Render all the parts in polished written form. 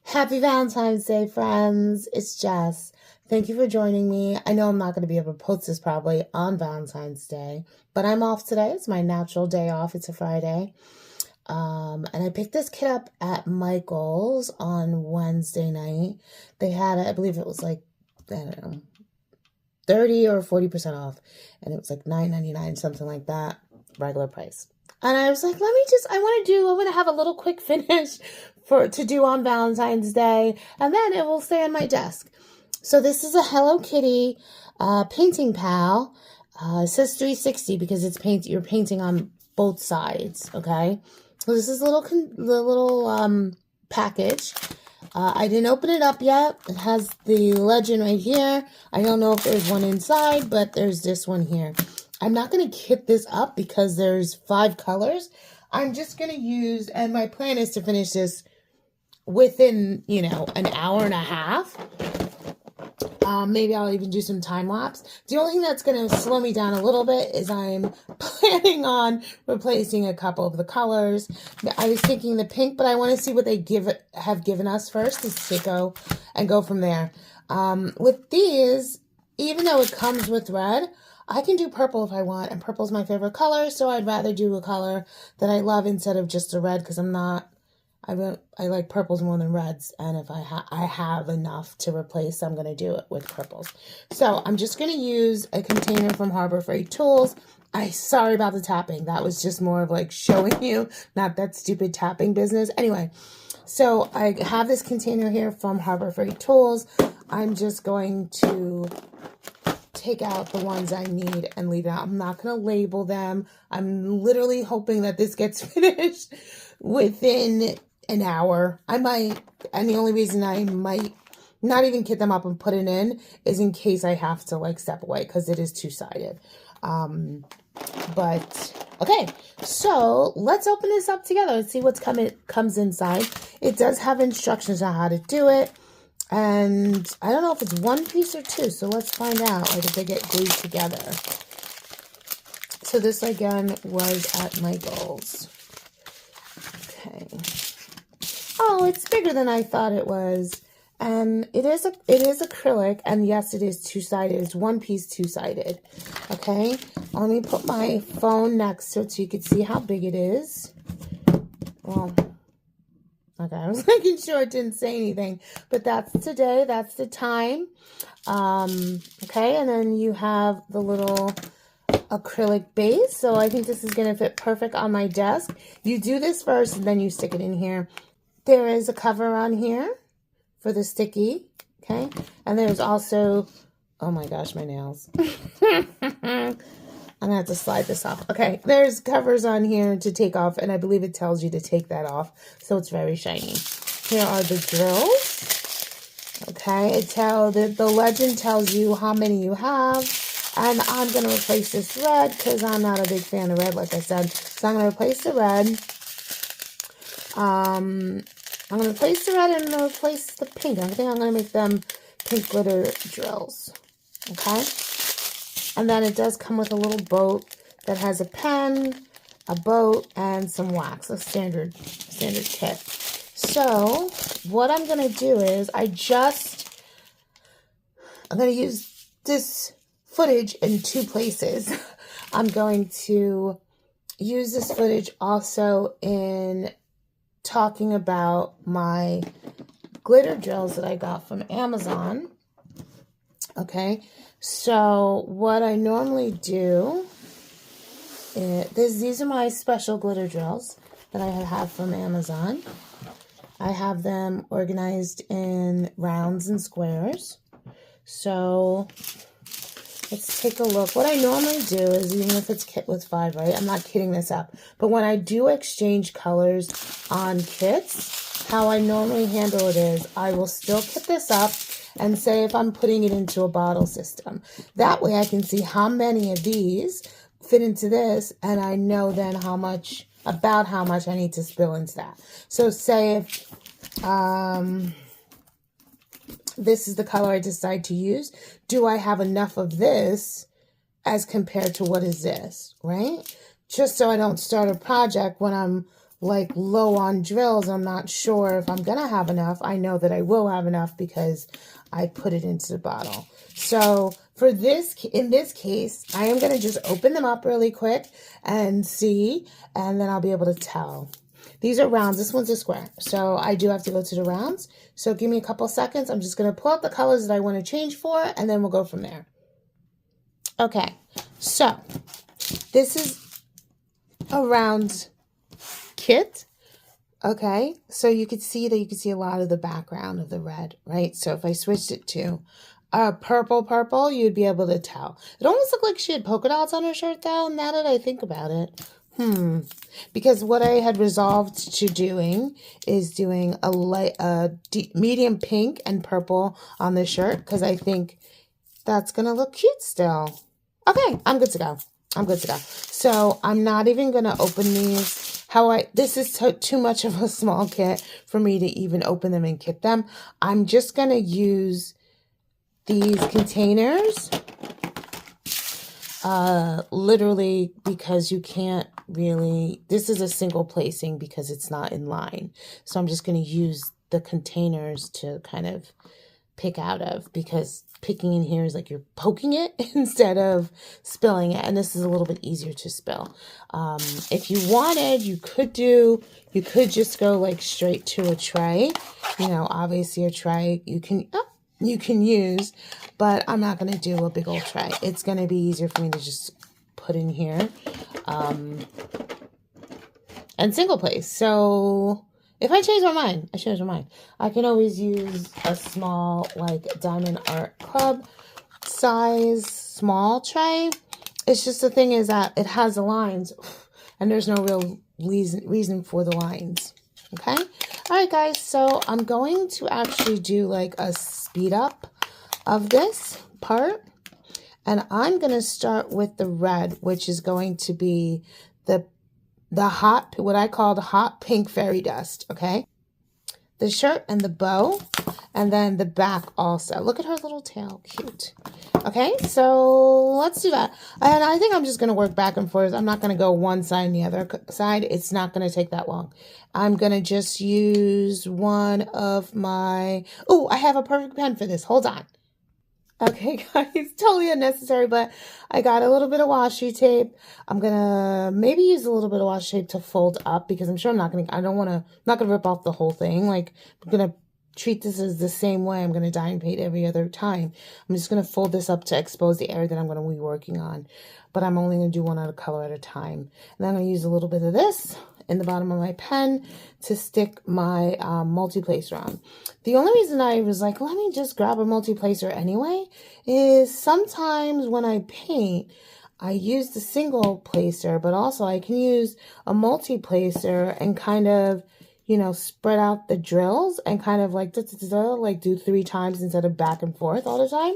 Happy Valentine's Day, friends. It's Jess. Thank you for joining me. I know I'm not going to be able to post this probably on Valentine's Day, but I'm off today. It's my natural day off. It's a Friday. And I picked this kit up at Michael's on Wednesday night. They had it, I believe it was like, I don't know, 30 or 40% off. And it was like $9.99, something like that, regular price. And I was like, I want to have a little quick finish to do on Valentine's Day, and then it will stay on my desk. So this is a Hello Kitty painting pal. It says 360 because you're painting on both sides, okay? So this is the little package. I didn't open it up yet. It has the legend right here. I don't know if there's one inside, but there's this one here. I'm not going to kit this up because there's 5 colors. I'm just going to use, and my plan is to finish this within, an hour and a half. Maybe I'll even do some time lapse. The only thing that's going to slow me down a little bit is I'm planning on replacing a couple of the colors. I was thinking the pink, but I want to see what they have given us first to go and go from there. With these, even though it comes with red, I can do purple if I want, and purple's my favorite color, so I'd rather do a color that I love instead of just a red, because I like purples more than reds, and if I have enough to replace, I'm going to do it with purples. So I'm just going to use a container from Harbor Freight Tools. Sorry about the tapping. That was just more of like showing you, not that stupid tapping business. Anyway, so I have this container here from Harbor Freight Tools. I'm just going to take out the ones I need and leave it out. I'm not going to label them. I'm literally hoping that this gets finished within an hour. I might, and the only reason I might not even kit them up and put it in is in case I have to step away because it is two-sided. But okay, so let's open this up together and see what's comes inside. It does have instructions on how to do it. And I don't know if it's 1 piece or 2, so let's find out, if they get glued together. So this, again, was at Michael's. Okay. Oh, it's bigger than I thought it was. And it is acrylic, and yes, it is two-sided. It's 1 piece, two-sided. Okay, let me put my phone next to it so you can see how big it is. Well, okay, I was making sure it didn't say anything, but that's today, that's the time. Okay, and then you have the little acrylic base, so I think this is going to fit perfect on my desk. You do this first, and then you stick it in here. There is a cover on here for the sticky, okay, and there's also, oh my gosh, my nails. I'm going to have to slide this off. Okay, there's covers on here to take off, and I believe it tells you to take that off, so it's very shiny. Here are the drills. Okay, the legend tells you how many you have, and I'm going to replace this red because I'm not a big fan of red, like I said. So I'm going to replace the red. I'm going to replace the red and I'm going to replace the pink. I think I'm going to make them pink glitter drills. Okay. And then it does come with a little boat that has a pen, a boat, and some wax, a standard kit. So what I'm going to do is I'm going to use this footage in 2 places. I'm going to use this footage also in talking about my glitter drills that I got from Amazon. Okay, so what I normally do is, these are my special glitter drills that I have from Amazon. I have them organized in rounds and squares. So let's take a look. What I normally do is, even if it's kit with 5, right? I'm not kitting this up. But when I do exchange colors on kits, how I normally handle it is I will still kit this up and say if I'm putting it into a bottle system. That way I can see how many of these fit into this, and I know then about how much I need to spill into that. So say if this is the color I decide to use, do I have enough of this as compared to what is this, right? just so I don't start a project when I'm like low on drills. I'm not sure if I'm gonna have enough. I know that I will have enough because I put it into the bottle. So for this, in this case, I am gonna just open them up really quick and see, and then I'll be able to tell. These are rounds. This one's a square. So I do have to go to the rounds. So give me a couple seconds. I'm just gonna pull out the colors that I want to change for, and then we'll go from there. Okay, so this is a round kit. Okay, so you could see that you can see a lot of the background of the red, right? So if I switched it to purple, you'd be able to tell. It almost looked like she had polka dots on her shirt though, now that I think about it. Because what I had resolved to doing is doing a medium pink and purple on the shirt because I think that's going to look cute still. Okay, I'm good to go. I'm good to go. So I'm not even going to open these. This is too much of a small kit for me to even open them and kit them. I'm just going to use these containers, literally because you can't really, this is a single placing because it's not in line. So I'm just going to use the containers to kind of pick out of, because picking in here is like you're poking it instead of spilling it, and this is a little bit easier to spill. If you wanted, you could just go like straight to a tray. You know, obviously a tray you can use, but I'm not going to do a big old tray. It's going to be easier for me to just put in here and single place. So if I change my mind, I can always use a small, like Diamond Art Club size small tray. It's just the thing is that it has the lines and there's no real reason for the lines. Okay. All right, guys. So I'm going to actually do like a speed up of this part. And I'm going to start with the red, which is going to be the hot, what I call the hot pink fairy dust, okay? The shirt and the bow, and then the back also. Look at her little tail, cute. Okay, so let's do that. And I think I'm just gonna work back and forth. I'm not gonna go one side and the other side. It's not gonna take that long. I'm gonna just use one of my, oh, I have a perfect pen for this, hold on. Okay, guys, totally unnecessary, but I got a little bit of washi tape. I'm gonna maybe use a little bit of washi tape to fold up because I'm sure I'm not gonna rip off the whole thing. Like, I'm gonna treat this as the same way I'm gonna dye and paint every other time. I'm just gonna fold this up to expose the area that I'm gonna be working on, but I'm only gonna do one out of color at a time. And then I'm gonna use a little bit of this in the bottom of my pen to stick my multi-placer on. The only reason I was like, let me just grab a multi-placer anyway, is sometimes when I paint, I use the single placer, but also I can use a multi-placer and kind of, you know, spread out the drills and kind of like, like do 3 times instead of back and forth all the time.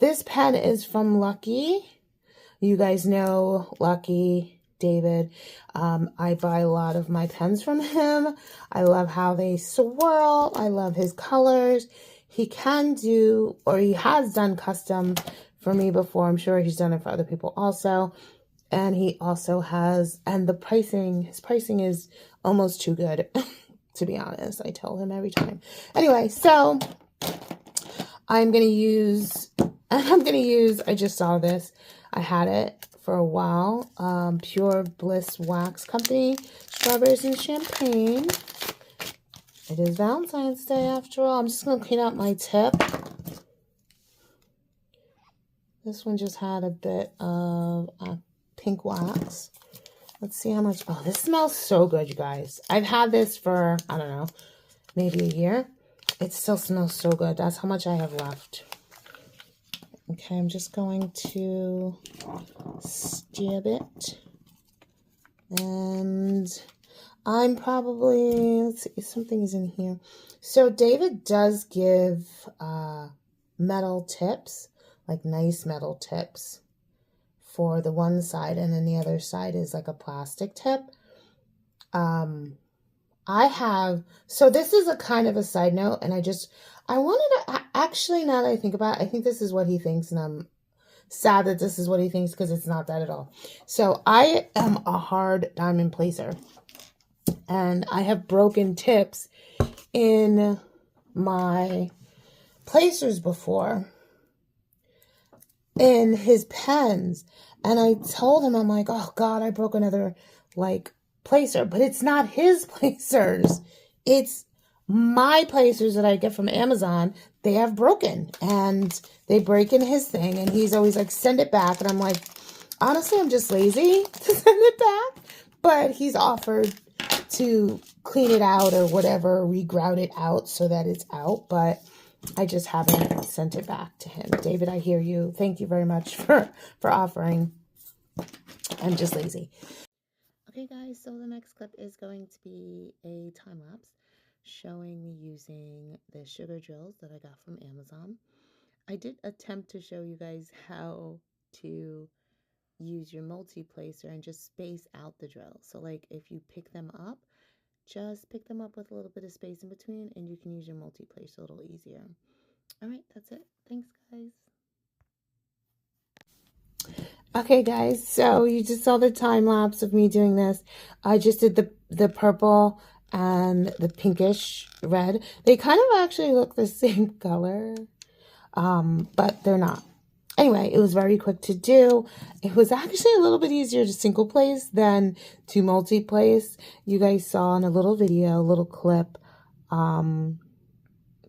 This pen is from Lucky. You guys know Lucky. David. I buy a lot of my pens from him. I love how they swirl. I love his colors. He can do, or he has done custom for me before. I'm sure he's done it for other people also. And he also has, and the pricing, his pricing is almost too good, to be honest. I tell him every time. Anyway, so I'm going to use, I just saw this. I had it for a while. Pure Bliss Wax Company, Strawberries and Champagne. It is Valentine's Day after all. I'm just going to clean out my tip. This one just had a bit of pink wax. Let's see how much. Oh, this smells so good, you guys. I've had this for, I don't know, maybe a year. It still smells so good. That's how much I have left. Okay, I'm just going to stab it. And I'm probably, let's see, something is in here. So David does give metal tips, like nice metal tips for the one side, and then the other side is like a plastic tip. I have, so this is a kind of a side note, and I wanted to, actually, now that I think about it, I think this is what he thinks, and I'm sad that this is what he thinks, because it's not that at all. So I am a hard diamond placer, and I have broken tips in my placers before in his pens. And I told him, I'm like, oh God, I broke another like placer, but it's not his placers. It's my placers that I get from Amazon. They have broken, and they break in his thing, and he's always like, send it back. And I'm like, honestly, I'm just lazy to send it back, but he's offered to clean it out or whatever, regrout it out so that it's out, but I just haven't sent it back to him. David, I hear you. Thank you very much for offering. I'm just lazy. Okay, guys, so the next clip is going to be a time lapse showing me using the sugar drills that I got from Amazon. I did attempt to show you guys how to use your multi-placer and just space out the drill. So like if you pick them up, just pick them up with a little bit of space in between, and you can use your multi-placer a little easier. All right, that's it. Thanks, guys. Okay, guys, so you just saw the time lapse of me doing this. I just did the purple and the pinkish red. They kind of actually look the same color, but they're not. Anyway, it was very quick to do. It was actually a little bit easier to single place than to multi-place. You guys saw in a little video, a little clip,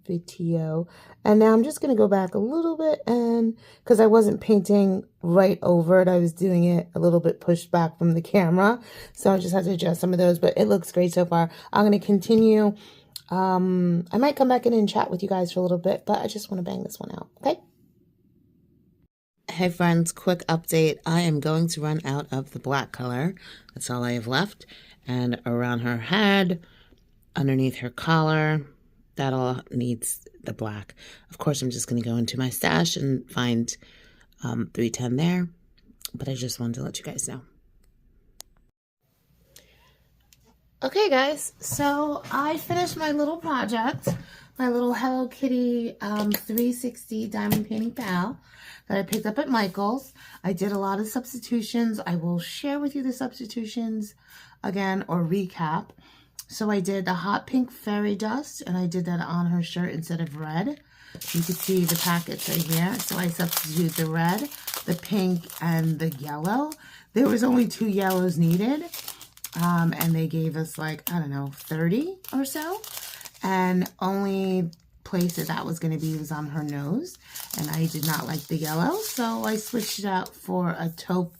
video. And now I'm just going to go back a little bit, and because I wasn't painting right over it, I was doing it a little bit pushed back from the camera. So I just had to adjust some of those, but it looks great so far. I'm going to continue. I might come back in and chat with you guys for a little bit, but I just want to bang this one out. Okay. Hey friends, quick update. I am going to run out of the black color. That's all I have left. And around her head, underneath her collar, that all needs the black. Of course, I'm just going to go into my stash and find 310 there. But I just wanted to let you guys know. Okay, guys. So I finished my little project. My little Hello Kitty 360 diamond painting pal that I picked up at Michael's. I did a lot of substitutions. I will share with you the substitutions again, or recap. So I did the hot pink fairy dust, and I did that on her shirt instead of red. You can see the packets right here. So I substituted the red, the pink, and the yellow. There was only 2 yellows needed, and they gave us like, I don't know, 30 or so. And only place that was going to be was on her nose, and I did not like the yellow, so I switched it out for a taupe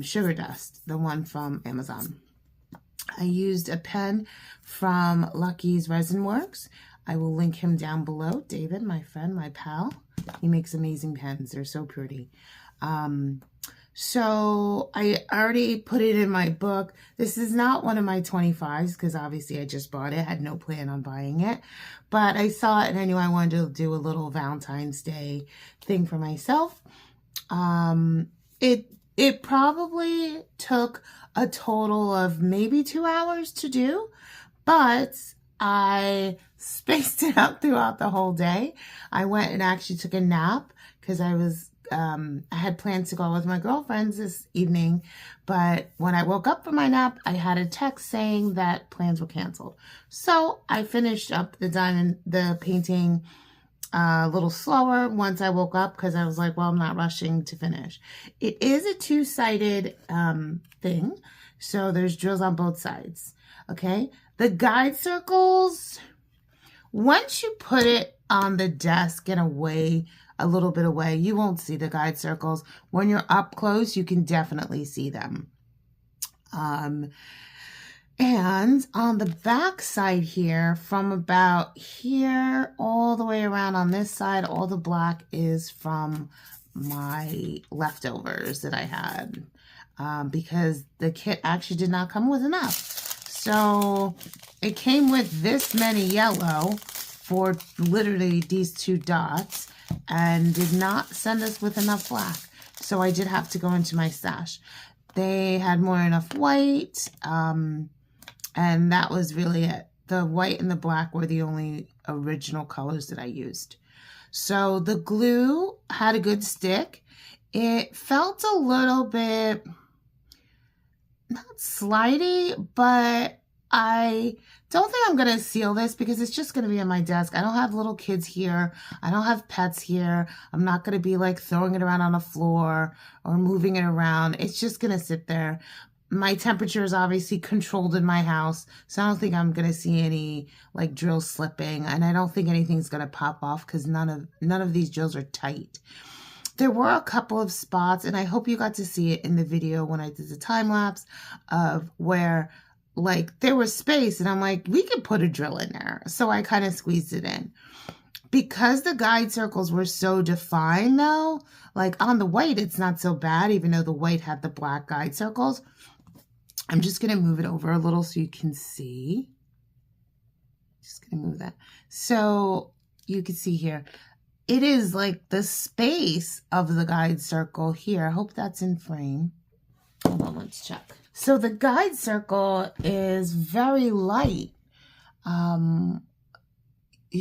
sugar dust, the one from Amazon. I used a pen from LuckysResinWerx. I will link him down below. David, my friend, my pal, he makes amazing pens. They're so pretty. So I already put it in my book. This is not one of my 25s because obviously I just bought it. I had no plan on buying it. But I saw it and I knew I wanted to do a little Valentine's Day thing for myself. It probably took a total of maybe 2 hours to do, but I spaced it out throughout the whole day. I went and actually took a nap because I had plans to go out with my girlfriends this evening, but when I woke up from my nap, I had a text saying that plans were canceled. So I finished up the painting a little slower once I woke up because I was like, well, I'm not rushing to finish. It is a 2-sided thing, so there's drills on both sides, okay? The guide circles, once you put it on the desk and away, a little bit away, you won't see the guide circles. When you're up close, you can definitely see them. And on the back side here, from about here all the way around on this side, all the black is from my leftovers that I had, because the kit actually did not come with enough. So it came with this many yellow for literally these 2 dots and did not send us with enough black. So I did have to go into my stash. They had more enough white, and that was really it. The white and the black were the only original colors that I used. So the glue had a good stick. It felt a little bit, not slidey, but I don't think I'm going to seal this because it's just going to be on my desk. I don't have little kids here. I don't have pets here. I'm not going to be like throwing it around on the floor or moving it around. It's just going to sit there. My temperature is obviously controlled in my house, so I don't think I'm going to see any like drills slipping, and I don't think anything's going to pop off because none of these drills are tight. There were a couple of spots, and I hope you got to see it in the video when I did the time lapse of where like there was space, and I'm like, we could put a drill in there. So I kind of squeezed it in. Because the guide circles were so defined though, like on the white, it's not so bad, even though the white had the black guide circles. I'm just going to move it over a little so you can see. Just going to move that. So you can see here, it is like the space of the guide circle here. I hope that's in frame. Hold on, let's check. So the guide circle is very light. You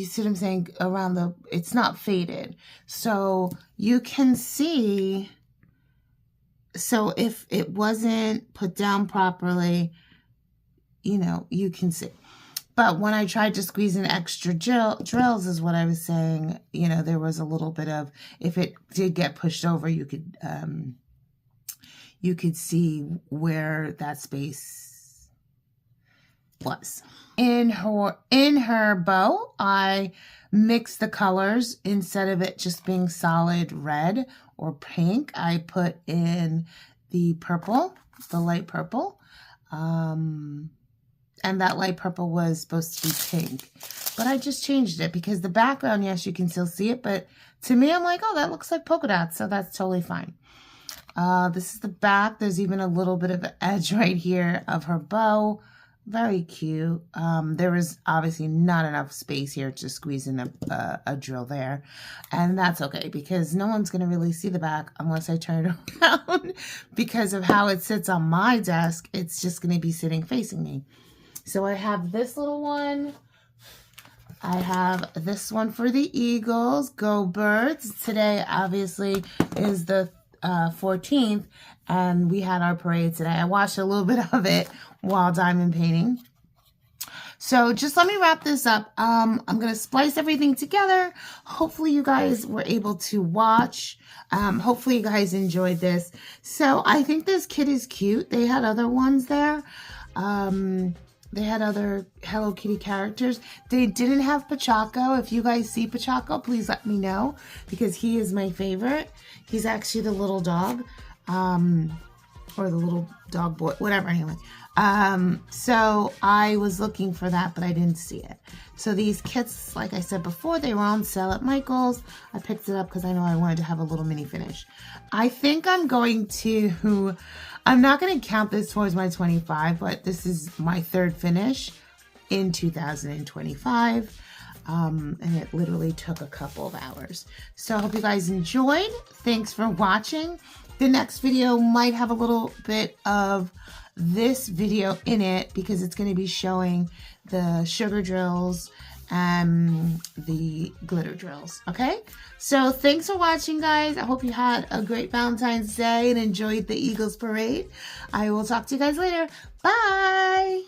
see what I'm saying? Around the, it's not faded. So you can see, so if it wasn't put down properly, you know, you can see. But when I tried to squeeze in extra drills is what I was saying, you know, there was a little bit of, if it did get pushed over, you could see where that space was. In her bow, I mixed the colors. Instead of it just being solid red or pink, I put in the purple, the light purple. And that light purple was supposed to be pink. But I just changed it because the background, yes, you can still see it. But to me, I'm like, oh, that looks like polka dots. So that's totally fine. This is the back. There's even a little bit of an edge right here of her bow. Very cute. There was obviously not enough space here to squeeze in a drill there. And that's okay because no one's going to really see the back unless I turn it around. Because of how it sits on my desk, it's just going to be sitting facing me. So I have this little one. I have this one for the Eagles. Go Birds. Today, obviously, is the 14th, and we had our parade today. I watched a little bit of it while diamond painting. So just let me wrap this up. I'm going to splice everything together. Hopefully you guys were able to watch. Hopefully you guys enjoyed this. So I think this kit is cute. They had other ones there. They had other Hello Kitty characters. They didn't have Pachaco. If you guys see Pachaco, please let me know because he is my favorite. He's actually the little dog, or the little dog boy, whatever, anyway. So I was looking for that, but I didn't see it. So these kits, like I said before, they were on sale at Michael's. I picked it up because I know I wanted to have a little mini finish. I think I'm not going to count this towards my 25, but this is my third finish in 2025. And it literally took a couple of hours. So I hope you guys enjoyed. Thanks for watching. The next video might have a little bit of this video in it because it's going to be showing the sugar drills and the glitter drills. Okay, so thanks for watching, guys. I hope you had a great Valentine's Day and enjoyed the Eagles parade. I will talk to you guys later. Bye.